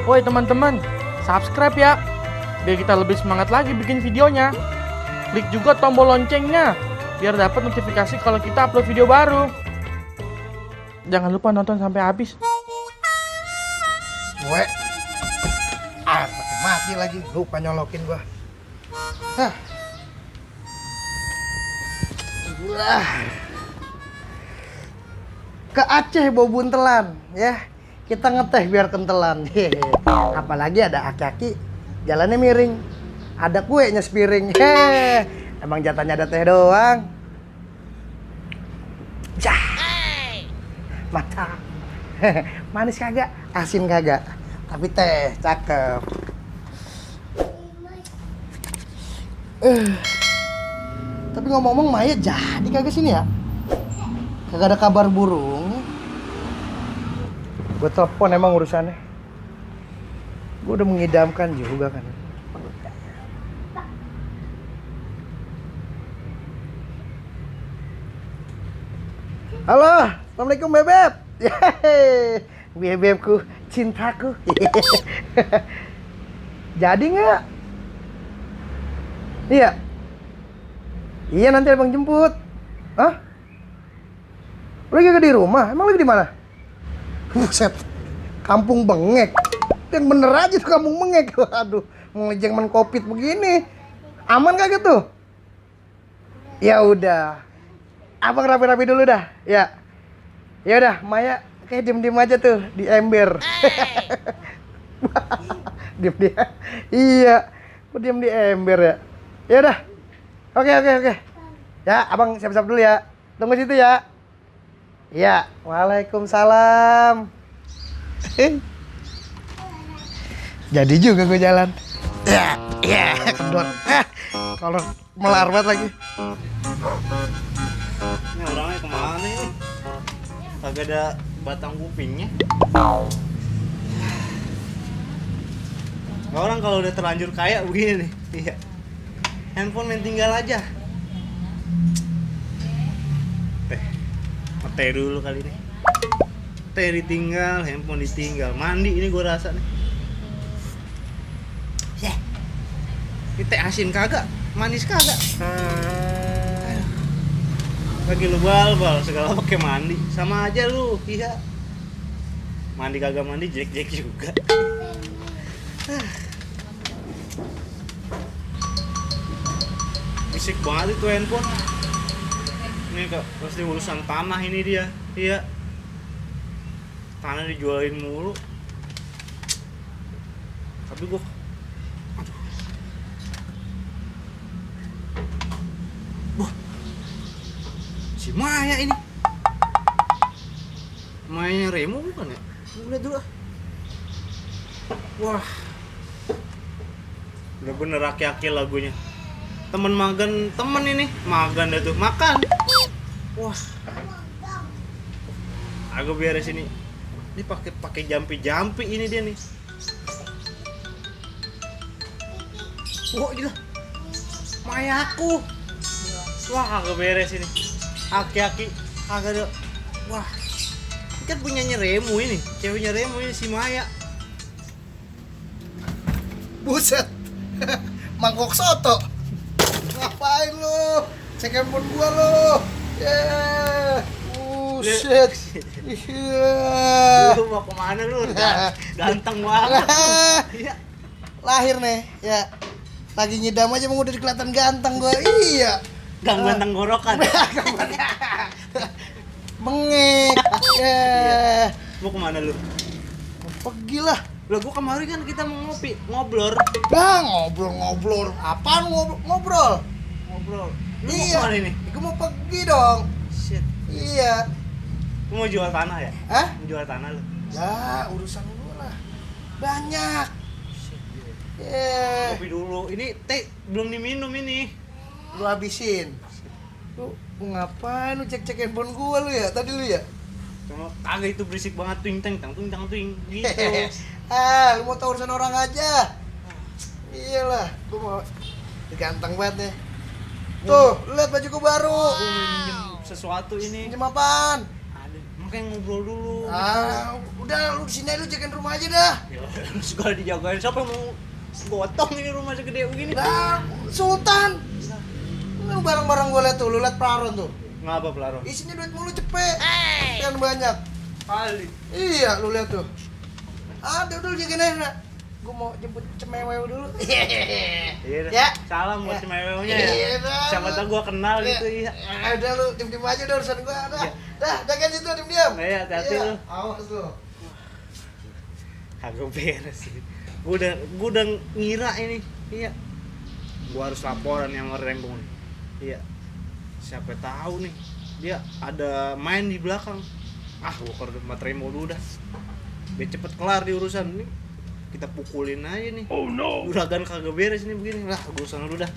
Woi teman-teman, subscribe ya, biar kita lebih semangat lagi bikin videonya. Klik juga tombol loncengnya, biar dapat notifikasi kalau kita upload video baru. Jangan lupa nonton sampai habis. Gue mati lagi, lupa nyolokin gua. Hah. Gua ke Aceh bawa buntelan ya. Kita ngeteh biar kentelan. Apalagi ada aki-aki jalannya miring. Ada kuenya sepiring. Emang jatahnya ada teh doang. Jah. Mantap. Manis kagak? Asin kagak? Tapi teh cakep. Tapi ngomong-ngomong Maya jadi kagak sini ya? Kagak ada kabar burung. Gue telepon emang urusannya. Gue udah mengidamkan juga kan. Halo, assalamualaikum bebek. Yeay, bebekku, cintaku. Jadi nggak? Iya. Iya nanti abang jemput. Hah? Lagi gak di rumah? Emang lagi di mana? Buset, kampung bengek. Yang bener aja tuh kampung bengek. Waduh, mau zaman covid begini, aman kagak tuh? Ya udah, abang rapi-rapi dulu dah. Ya, ya udah, Maya kayak diem-diem aja tuh di ember. Diem-diem. Iya, kok diem di ember ya? Ya udah, oke. Ya, abang siap-siap dulu ya. Tunggu situ ya. Ya, waalaikumsalam. Jadi juga gue jalan. Ya, kedot. Kalau melarbat lagi. Ini orangnya kemana ini? Kagak ada batang kupingnya. Orang kalau udah terlanjur kaya begini nih. Iya. Handphone main tinggal aja. Teh dulu kali ini. Teh ditinggal, handphone ditinggal, mandi ini gue rasa nih. Ini teh asin kagak, manis kagak. Lagi lu bal segala pakai mandi, sama aja lu, iya. Mandi kagak mandi, jelek juga. Bisik banget itu handphone. Ini kok pasti urusan tanah ini dia. Iya. Tanah dijualin mulu. Tapi gua Wah. Si Maya ini. Mayanya Remo bukan ya? Lihat dulu. Wah. Bener-bener aki-aki lagunya. Temen magan, temen ini magan dah tuh, makan. Wah, aku beres ini. Ini pakai jampi ini dia nih. Wah gila, Maya aku. Wah aku beres ini. Aki-aki, agak ada. Wah, ini kan punyanya Remu ini, ceweknya Remu ini si Maya. Buset. Mangkok soto. Ngapain lu? Cek handphone gua lu. Ya. Buset. Iya. Lu mau kemana lu? Ganteng banget. Iya. Lahir nih, ya. Lagi nyidam aja emang udah kelihatan ganteng gua. Iya. Gangguan tenggorokan. Bengek. Ya. Mau kemana lu? Pergi lah. Lah gua kemarin kan kita mau ngobrol. Nah, ngobrol. Apaan ngobrol? Ngobrol. Lu Iya. mau kemana ini? Gua mau pergi dong. Shit. Iya. Lu mau jual tanah ya? Hah? Mau jual tanah lu? Ya, urusan gua lah. Banyak. Shit. Yeah. Kopi dulu. Ini teh belum diminum ini. Lu habisin. Lu ngapain lu cek handphone gua lu ya? Tadi lu ya? Cuma kagak itu berisik banget ting ting gitu. Lu mau tahu urusan orang aja. Iyalah, gua mau ganteng banget nih. Tuh, lu lihat baju gua baru. Gua minjem sesuatu ini. Pinjem apaan? Ada makanya ngobrol dulu. Udah lu di sini lu jagain rumah aja dah. Ya, segala dijagain, siapa yang mau gotong ini rumah segede begini? Nah, Sultan. Lu barang-barang gua liat tuh, lu liat Praron tuh. Ngapa pelaro? Isinya duit mulu cepet. Yang banyak. Kali. Iya, lu liat tuh. Udah lu jagain aja. Gua mau jemput cemewew dulu. Iya dah. Ya. Salam buat Ya. cemewewnya Iya ya. dah. Siapa tahu gua kenal Iya. gitu ya. Udah lu diem-diem aja udah urusan gua. Dah. Iya. Dah, jagain situ diem-diem. Iya, hati-hati lu. Awas lu. Kagak beres sih. Gua udah ngira ini. Iya. Gua harus laporan yang ngerembong nih. Iya. Siapa tahu nih dia ada main di belakang. Gua ke tempat Remo dulu dah. Biar cepet kelar di urusan ini. Kita pukulin aja nih. Oh no. Juragan kagak beres nih begini. Lah, gua sana dulu dah.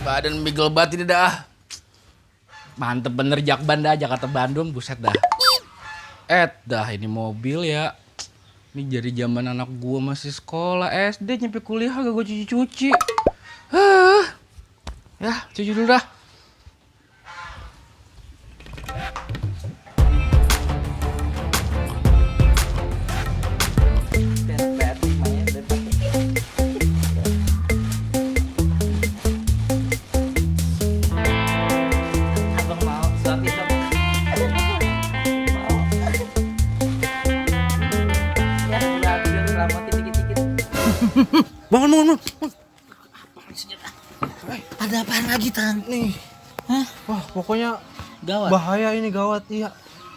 Badan bigel banget ini dah. Mantep bener Jakban dah, Jakarta Bandung, buset dah. Dah ini mobil ya. Ini dari zaman anak gua masih sekolah SD nyampe kuliah gak gua cuci-cuci. Ya, cuci dulu dah. Abang mau suapin dong. Ya, biar selamatin dikit-dikit. Bangun. Ada apaan lagi, Tan? Nih. Hah? Wah, pokoknya Gawat. bahaya ini, gawat. Iya.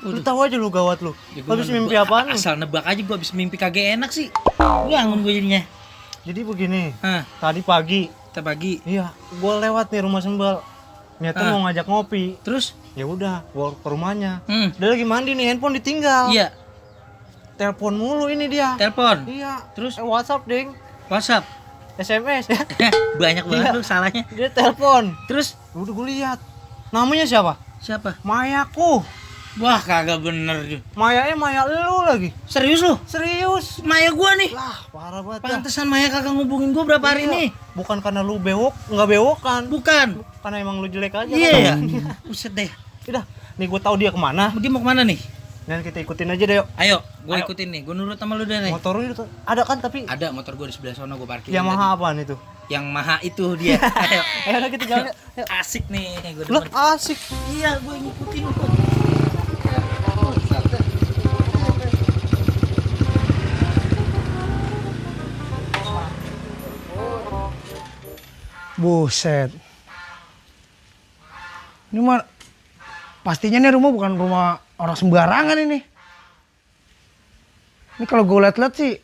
Lu tahu aja lu gawat lu. Habis mimpi apaan lu? Asal nebak aja gua habis mimpi kagak enak sih. Bangun gua jadinya. Jadi begini, Hah, tadi pagi, kita pagi. iya, gua lewat nih rumah Sembal. Niatnya mau ngajak ngopi. Terus? Ya udah, gua ke rumahnya. Hmm. Dia lagi mandi nih, handphone ditinggal. Iya, Telepon mulu ini dia. telepon. Iya. Terus? WhatsApp, Ding. WhatsApp. SMS ya. Banyak banget Iya. lu salahnya. Dia telepon. Terus Udah gue lihat. Namanya siapa? siapa? Mayaku. Wah, kagak bener. Mayanya Maya lu lagi. Serius lu? Serius. Maya gua nih. Lah, parah banget. dah. Pantesan Maya kagak ngubungin gua berapa hari Iya. ini. Bukan karena lu bewok, nggak bewokan. Bukan. Karena emang lu jelek aja. Iya ya. kan? Buset deh. Udah, nih gue tahu dia kemana. Dia mau kemana nih? Dan kita ikutin aja deh yuk. Ayo, gua Ayo. ikutin nih. Gua nurut sama lu deh nih. Motor lu itu ada kan tapi Ada motor gua di sebelah sana gua parkir. Yamaha apaan itu? Yang Maha itu dia. Ayo. Ayo udah kita jalan. Yuk. Asik nih, gua Lah, demen. asik. Iya, gua ngikutin lu. Buset. Ini mah pastinya nih rumah bukan rumah orang sembarangan ini. Ini kalau gue liat-liat sih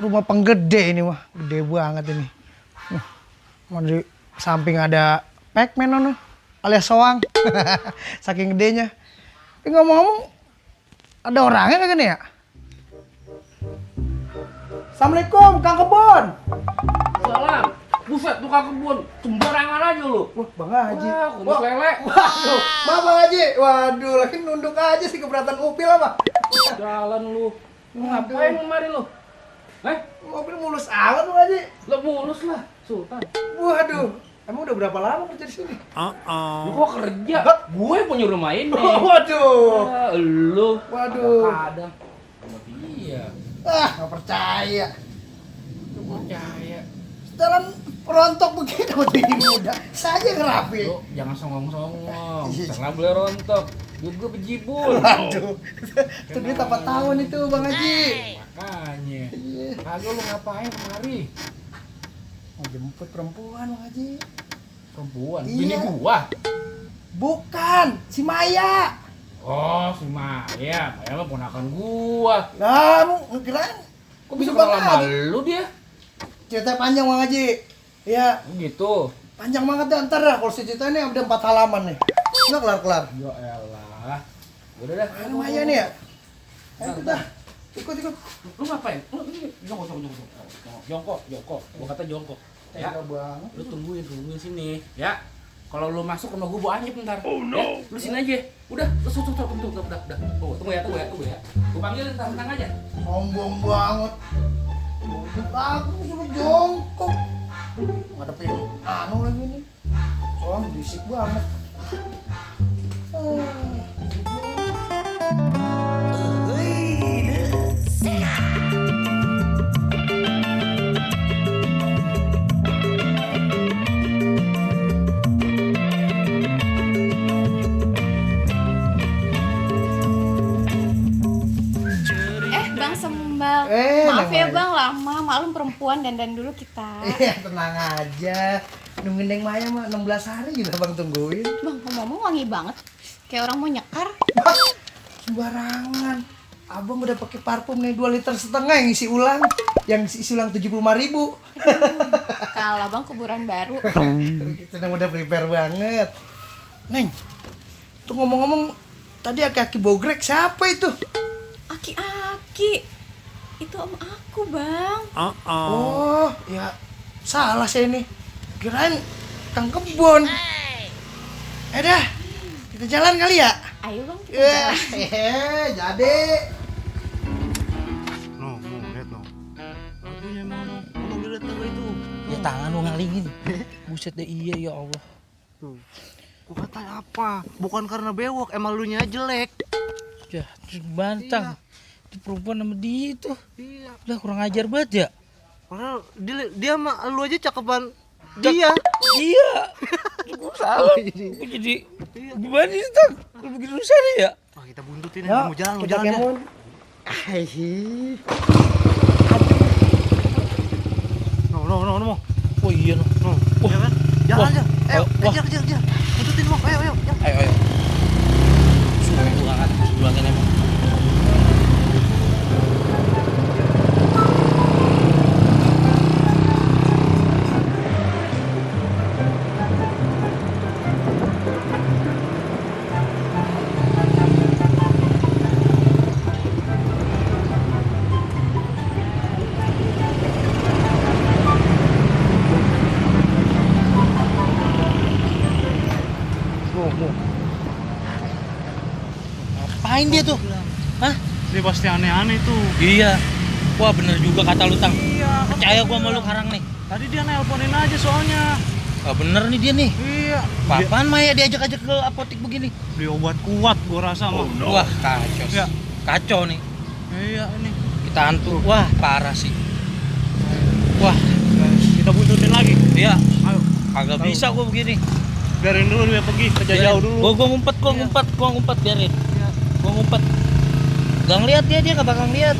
rumah penggede ini mah, gede banget ini. Di samping ada Pac-Man ono, alias soang, saking gedenya. Tapi ngomong-ngomong, ada orangnya kagak nih ya? Assalamualaikum, Kang Kebon. Salam. Buset, tukang kebun. Sembarangan aja lu. Wah, Bang Haji. Wah, kumis lele. Waduh, maaf Bang Haji. Waduh, lagi nunduk aja sih keberatan upil apa? Jalan lu. Lu ngapain kemari lu? Mobil mulus amat Bang Haji. Lu mulus lah, Sultan. Waduh, emang udah berapa lama kerja di sini? Lu kok kerja? Gue punya rumah ini. Waduh. Lu. Waduh. Kadang. Iya. Nggak percaya. Percaya. Jalan rontok begini dapat bini muda. Saja ngerapi. Lu jangan songong-songong. Karena boleh rontok. Duit gue bejibul. Waduh. Itu duit apa tahun itu Bang Haji? Makanya. Kagak lu ngapain kemari? Mau jemput perempuan Bang Haji. Perempuan. Iya. Bini gua. Bukan, si Maya. Oh, si Maya. Maya mah ponakan gua. Lah, lu kirain Kok bisa Bang kenal sama Haji? lu dia? Cerita panjang Bang Haji. Ya, Gitu. panjang banget deh ntar dah. Kalau si cerita ini udah 4 halaman nih. Nggak kelar-kelar. Ya elah. Udah dah. Ayo Maya nih ya. Ayo kita. Ikut. Lu ngapain? Lu ini jongkok. Gua kata jongkok. Ya. Tega banget. Lu tungguin sini. Ya. Kalau lu masuk rumah gua anyep ntar. Ya, lu sini aja. Udah, tunggu, udah. Tunggu ya. Gua panggilin tentang aja. Sombong banget. Aku suruh jongkok. Ngadepin anu lagi nih. Soalnya berisik banget. Bang Sembal, maaf ya Bang, lama malum perempuan dandan dulu kita. Iya, tenang aja. Nungguin Neng Maya mah 16 hari juga Bang tungguin. Bang, ngomong wangi banget, kayak orang mau nyekar. Sembarangan. Abang udah pakai parfum nih 2,5 liter yang isi ulang. Yang isi ulang 75.000. Kalau Bang kuburan baru. Kita udah prepare banget. Neng, tuh ngomong-ngomong, tadi aki-aki bogrek siapa itu? Aki-aki, itu om aku Bang. Oh, ya salah saya nih. Kirain Kang Kebon. Dah, kita jalan kali ya? Ayo Bang, kita jalan. Jadi. No, lihat no. Lagunya mau lihat lagu itu. Ya tangan lu ngalingin. Buset deh, iya ya Allah. Tuh. Gua kata apa? Bukan karena bewok, emang lu nya jelek. Ya, bantang. Itu perempuan sama dia itu. Iya. Udah kurang ajar banget ya. Padahal dia mah lu aja cakepan dia. Iya. Gue salah. Gue jadi gimana sih, Tang? Lu bikin rusak ya? Wah, kita buntutin Yuk, mau jalan kita aja. kemon. No. Oh iya no. Ya kan? Jalan Wah. aja. Ayo, Wah. kejar. Buntutin mau. Ayo. Ayo. Sungguh banget perjuangan emang. Ngapain dia tuh? Hah? Dia pasti aneh-aneh tuh. Iya. Wah bener juga kata lu, Tang. Iya. Percaya gua sama lu karang nih. Tadi dia nelponin aja soalnya. Ah, bener nih dia nih. Iya. Apaan Maya diajak-ajak ke apotek begini? Beli obat kuat gua rasa mah. Wah kacau. Ya. Kacau nih. Iya ini. Kita hantu. Wah parah sih. Wah. Kita buntutin lagi. Iya. Ayo. Kagak Tahu. bisa gua begini. Biarin dulu dia pergi, kerja jauh dulu. Gua ngumpet biarin. Gua ngumpet. Gak ngeliat dia gak bakal ngeliat.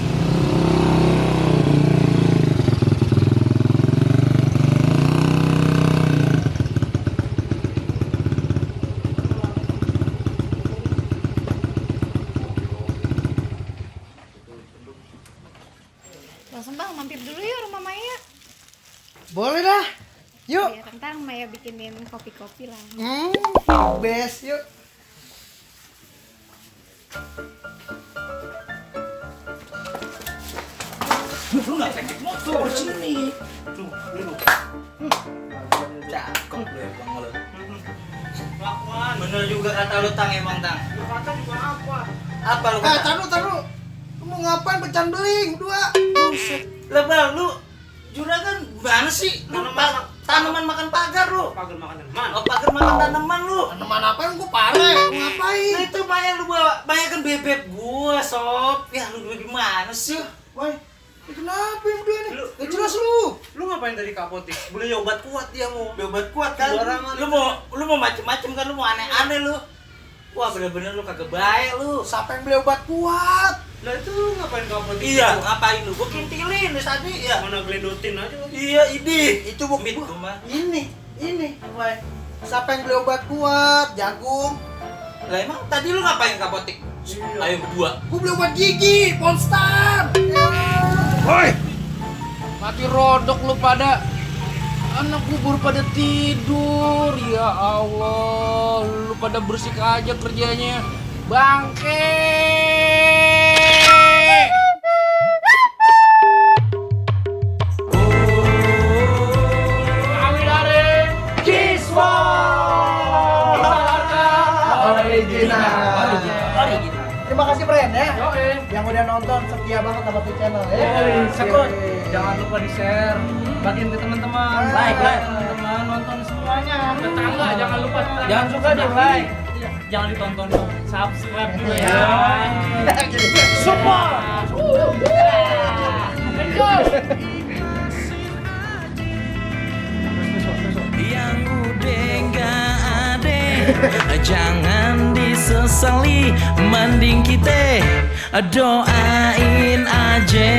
Bang Sembal, mampir dulu yuk rumah Maya. Boleh dah. Yuk. Biar ntar Maya bikinin kopi-kopi lah. Best yuk. Lu gak pakai motor sini. Tuh, dulu. Cakep lu emang lu. Bener juga kata lu, Tang, emang, Tang. Lu kata juga apa? Apa lu kata? Taruh. Lu mau ngapain pecahan beling berdua? Buset. Lah Bang, lu juragan gimana sih? Lu tanaman makan pagar lu. Pagar makan teman. Oh, pagar makan tanaman lu. Tanaman apaan gua pare? Mau ngapain? Nah itu Maya lu bawa, Maya kan bebek gua, sob. Ya lu gimana sih? Woi, ini kenapa yang berdua nih? Lu- Gak jelas lu. Lu ngapain tadi ke apotek? Beli obat kuat dia mau. Obat kuat kan? Sembarangan. Lu mau macem-macem kan, lu mau aneh-aneh lu. Wah bener-bener lu kagak baik lu. Siapa yang beli obat kuat? Lah itu lu ngapain ke apotek? Iya, ngapain lu? Gua kintilin dari tadi ya. Mana gelendotin aja lu. Iya, ini. Itu bukan Mit gua mah. Ini. Woi, siapa yang beli obat kuat? Jagung. Lah emang tadi lu ngapain ke apotek? Iya. Ayo berdua. Gua beli obat gigi, Ponstar. Woi. Mati rodok lu pada. Anak bubur pada tidur. Ya Allah, lu pada bersih aja kerjanya. Bangke. Kami dari Kiswa. makasih Bren ya. Yang udah nonton setia banget sama tuh channel ya. Sekut, jangan lupa di share, bagiin ke teman-teman, like teman-teman, nonton semuanya. Tetangga jangan lupa, jangan suka di like, jangan ditonton dong, subscribe dulu ya. Support. Yang udah nggak ada, jangan disesali, mending kita doain aja.